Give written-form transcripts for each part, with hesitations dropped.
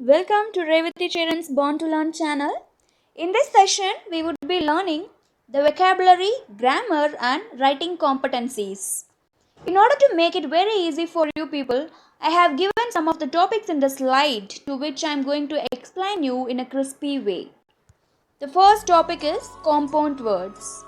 welcome to Revati Charan's Born to Learn channel. In this session, we would be learning the vocabulary, grammar, and writing competencies. In order to make it very easy for you people, I have given some of the topics in the slide to which I am going to explain you in a crispy way. The first topic is compound words.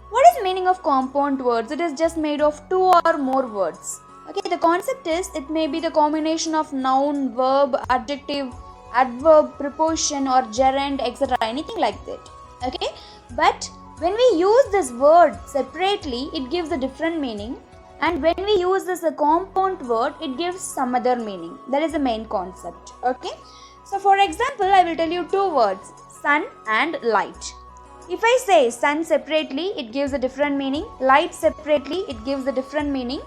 What is the meaning of compound words? It is just made of two or more words. Okay, the concept is it may be the combination of noun, verb, adjective, adverb, preposition or gerund, etc. Anything like that. Okay, but when we use this word separately, it gives a different meaning. And when we use this a compound word, it gives some other meaning. That is the main concept. Okay, so for example, I will tell you two words, sun and light. If I say sun separately, it gives a different meaning. Light separately, it gives a different meaning.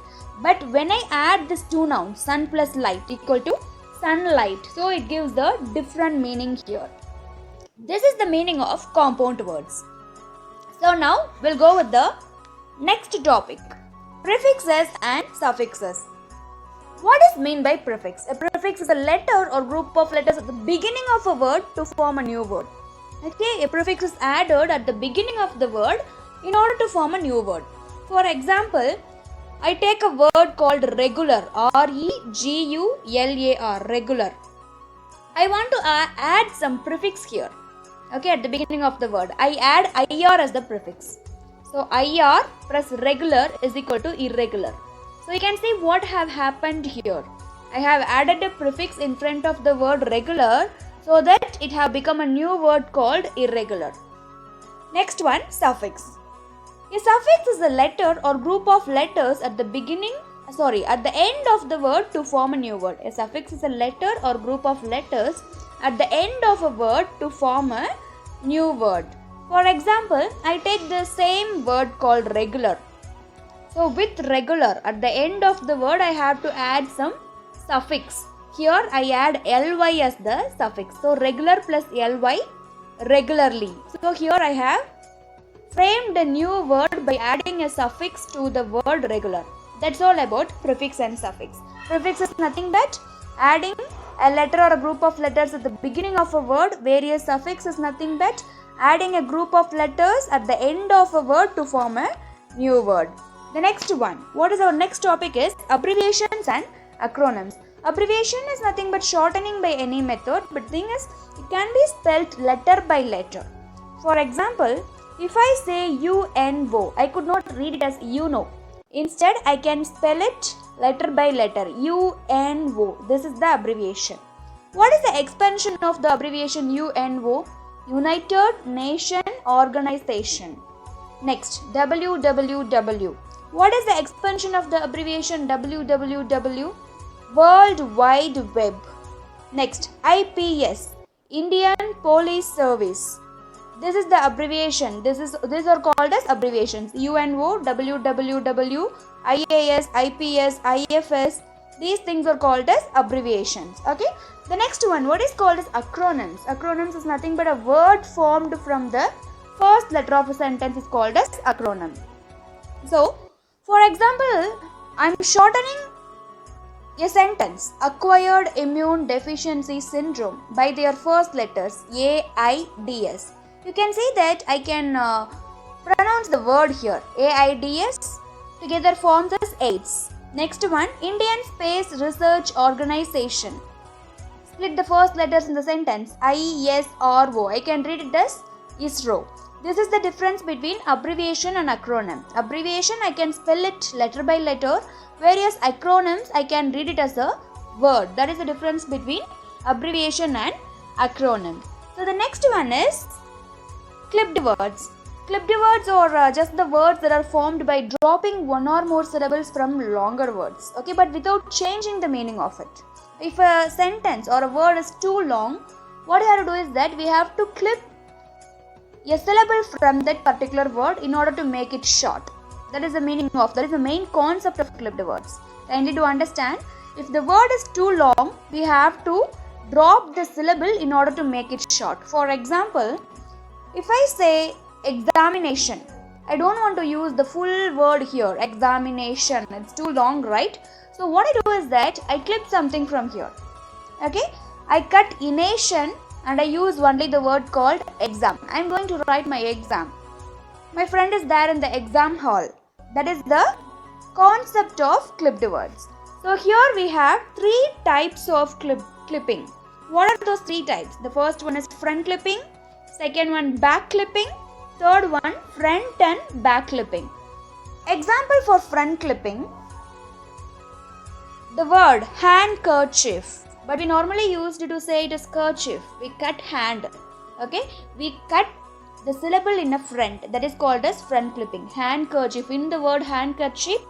But when I add these two nouns, sun plus light equal to sunlight, so it gives the different meaning here. This is the meaning of compound words. So now we'll go with the next topic, prefixes and suffixes. What is meant by prefix? A prefix is a letter or group of letters at the beginning of a word to form a new word. Okay, a prefix is added at the beginning of the word in order to form a new word. For example, I take a word called regular, R-E-G-U-L-A-R, regular. I want to add some prefix here. Okay, at the beginning of the word, I add IR as the prefix. So IR plus regular is equal to irregular. So you can see what have happened here. I have added a prefix in front of the word regular, so that it have become a new word called irregular. Next one, suffix. A suffix is a letter or group of letters at the end of the word to form a new word. A suffix is a letter or group of letters at the end of a word to form a new word. For example, I take the same word called regular. So with regular, at the end of the word, I have to add some suffix. Here I add ly as the suffix. So regular plus ly, regularly. So here I have framed a new word by adding a suffix to the word regular. That's all about prefix and suffix. Prefix is nothing but adding a letter or a group of letters at the beginning of a word, whereas suffix is nothing but adding a group of letters at the end of a word to form a new word. The next one, what is our next topic is abbreviations and acronyms. Abbreviation is nothing but shortening by any method, but thing is, it can be spelled letter by letter. For example, if I say UNO, I could not read it as you know. Instead, I can spell it letter by letter, UNO. This is the abbreviation. What is the expansion of the abbreviation UNO? United Nation Organization. Next, WWW. What is the expansion of the abbreviation WWW? World Wide Web. Next, IPS, Indian Police Service. This is the abbreviation. These are called as abbreviations. UNO, WWW, IAS, IPS, IFS. These things are called as abbreviations. Okay. The next one, what is called as acronyms? Acronyms is nothing but a word formed from the first letter of a sentence is called as acronym. So, for example, I'm shortening a sentence, acquired immune deficiency syndrome, by their first letters, AIDS. You can see that I can pronounce the word here, AIDS, together forms as AIDS. Next one, Indian Space Research Organization. Split the first letters in the sentence, ISRO. I can read it as ISRO. This is the difference between abbreviation and acronym. Abbreviation, I can spell it letter by letter, whereas acronyms, I can read it as a word. That is the difference between abbreviation and acronym. So the next one is clipped words. Clipped words are just the words that are formed by dropping one or more syllables from longer words. Okay, but without changing the meaning of it. If a sentence or a word is too long, what we have to do is that we have to clip a syllable from that particular word in order to make it short. That is the meaning of, that is the main concept of clipped words. Kindly to understand, if the word is too long, we have to drop the syllable in order to make it short. For example, if I say examination, I don't want to use the full word here, examination. It's too long, right? So what I do is that I clip something from here. Okay. I cut ination and I use only the word called exam. I am going to write my exam. My friend is there in the exam hall. That is the concept of clipped words. So here we have three types of clipping. What are those three types? The first one is front clipping, second one back clipping, third one front and back clipping. Example for front clipping, the word handkerchief, but we normally used to say it is kerchief. We cut hand. Okay, we cut the syllable in a front, that is called as front clipping. Handkerchief. In the word handkerchief,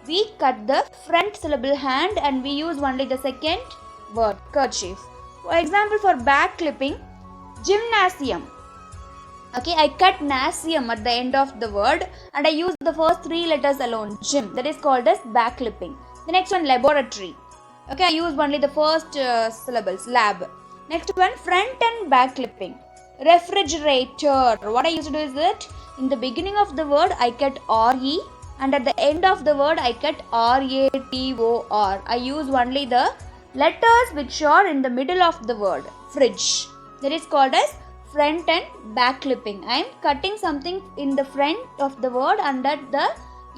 we cut the front syllable hand and we use only the second word kerchief. For example, for back clipping, gymnasium. Okay, I cut nasium at the end of the word and I use the first three letters alone, gym, that is called as back clipping. The next one, laboratory. Okay, I use only the first syllables, lab. Next one, front and back clipping. Refrigerator. What I used to do is that in the beginning of the word I cut RE and at the end of the word I cut RATOR. I use only the letters which are in the middle of the word, fridge. That is called as front and back clipping. I am cutting something in the front of the word and at the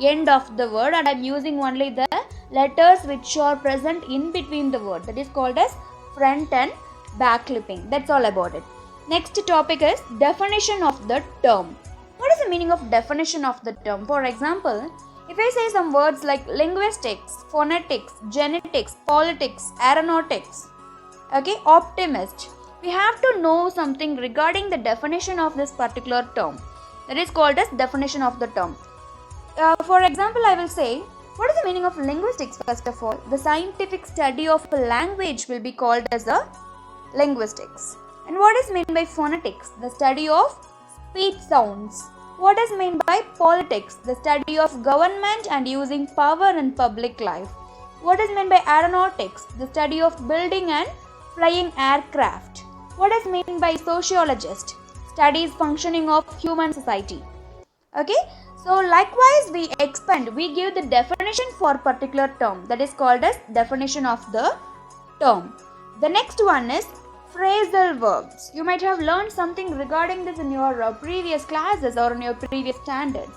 end of the word and I am using only the letters which are present in between the word. That is called as front and back clipping. That's all about it. Next topic is definition of the term. What is the meaning of definition of the term? For example, if I say some words like linguistics, phonetics, genetics, politics, aeronautics, okay, optimist, we have to know something regarding the definition of this particular term. That is called as definition of the term. For example, I will say, what is the meaning of linguistics? First of all, the scientific study of a language will be called as a linguistics. And what is meant by phonetics? The study of speech sounds. What is meant by politics? The study of government and using power in public life. What is meant by aeronautics? The study of building and flying aircraft. What is meant by sociologist? Studies functioning of human society. Okay, so likewise we expand, we give the definition for particular term, that is called as definition of the term. The next one is phrasal verbs. You might have learned something regarding this in your previous classes or in your previous standards.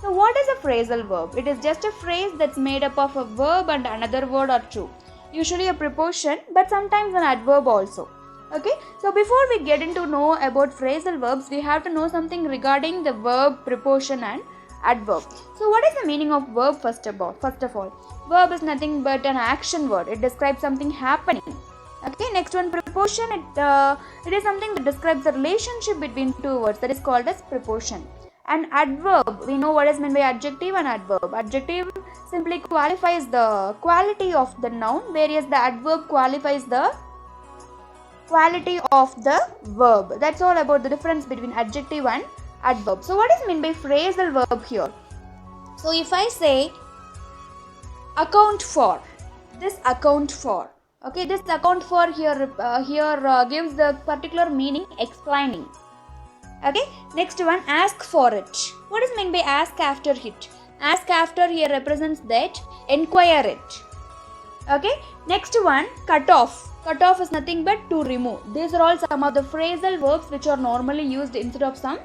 So what is a phrasal verb? It is just a phrase that's made up of a verb and another word or two. Usually a preposition, but sometimes an adverb also. Okay, so before we get into know about phrasal verbs, we have to know something regarding the verb, preposition and adverb. So what is the meaning of verb first of all? Verb is nothing but an action word. It describes something happening. Okay, next one, preposition. It is something that describes the relationship between two words, that is called as preposition. And adverb, we know what is meant by adjective and adverb. Adjective simply qualifies the quality of the noun, whereas the adverb qualifies the quality of the verb. That's all about the difference between adjective and adverb. So what is meant by phrasal verb here? So if I say account for, this account for. Okay, this account for here gives the particular meaning, explaining. Okay, next one, ask for it. What is meant by ask after it? Ask after here represents that, inquire it. Okay, next one, cut off. Cut off is nothing but to remove. These are all some of the phrasal verbs which are normally used instead of some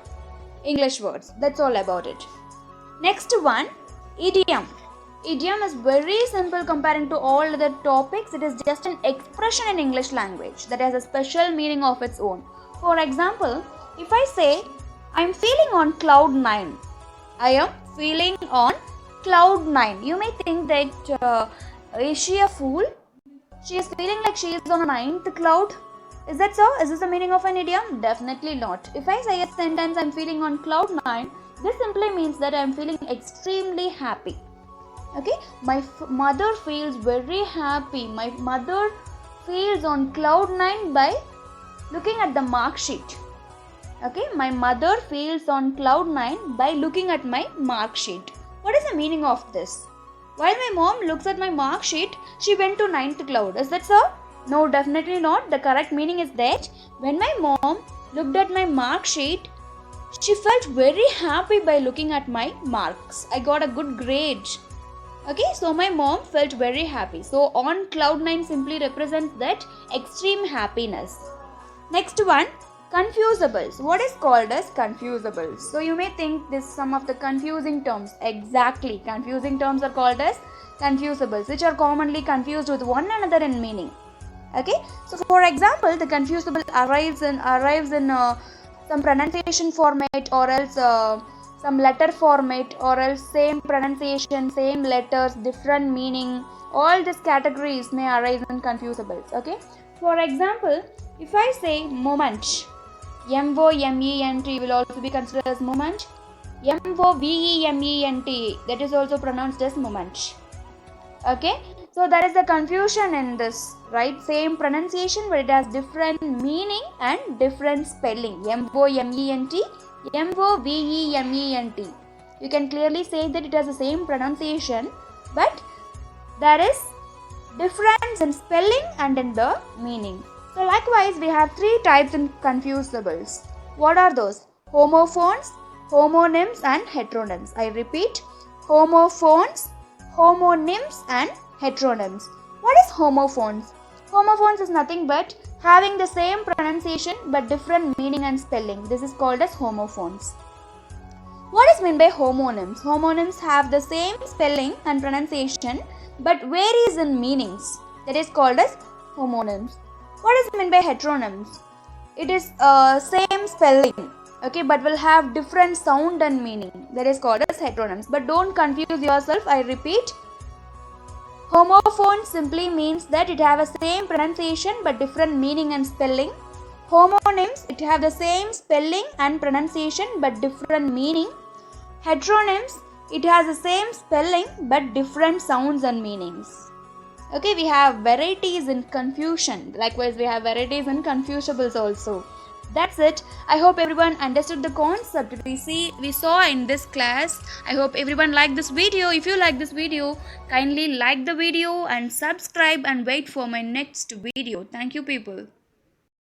English words. That's all about it. Next one, idiom. Idiom is very simple comparing to all other topics. It is just an expression in English language that has a special meaning of its own. For example, if I say, I am feeling on cloud 9. I am feeling on cloud 9. You may think that, is she a fool? She is feeling like she is on a 9th cloud. Is that so? Is this the meaning of an idiom? Definitely not. If I say a sentence, I am feeling on cloud 9, this simply means that I am feeling extremely happy. Okay, my mother feels very happy. My mother feels on cloud 9 by looking at the mark sheet. Okay, my mother feels on cloud 9 by looking at my mark sheet. What is the meaning of this? While my mom looks at my mark sheet, she went to 9th cloud. Is that so? No, definitely not. The correct meaning is that when my mom looked at my mark sheet, she felt very happy by looking at my marks. I got a good grade. Okay, so my mom felt very happy. So on cloud 9 simply represents that extreme happiness. Next one, confusables. What is called as confusables? So you may think this some of the confusing terms. Exactly, confusing terms are called as confusables, which are commonly confused with one another in meaning. Okay, so for example, the confusable arrives in some pronunciation format, or else some letter format, or else same pronunciation, same letters, different meaning. All these categories may arise in confusables. Okay, for example, if I say moment, moment will also be considered as moment. Movement, that is also pronounced as moment. Okay, so there is a confusion in this, right? Same pronunciation, but it has different meaning and different spelling. Movement, movement. You can clearly say that it has the same pronunciation, but there is difference in spelling and in the meaning. So likewise, we have three types in confusables. What are those? Homophones, homonyms and heteronyms. I repeat, homophones, homonyms and heteronyms. What is homophones? Homophones is nothing but having the same pronunciation but different meaning and spelling. This is called as homophones. What is meant by homonyms? Homonyms have the same spelling and pronunciation but varies in meanings. That is called as homonyms. What is meant by heteronyms? It is same spelling, okay, but will have different sound and meaning. That is called as heteronyms. But don't confuse yourself. I repeat, homophone simply means that it have a same pronunciation but different meaning and spelling. Homonyms, it have the same spelling and pronunciation but different meaning. Heteronyms, it has the same spelling but different sounds and meanings. Okay, we have varieties in confusion. Likewise, we have varieties in confusables also. That's it. I hope everyone understood the concept we saw in this class. I hope everyone liked this video. If you like this video, kindly like the video and subscribe and wait for my next video. Thank you, people.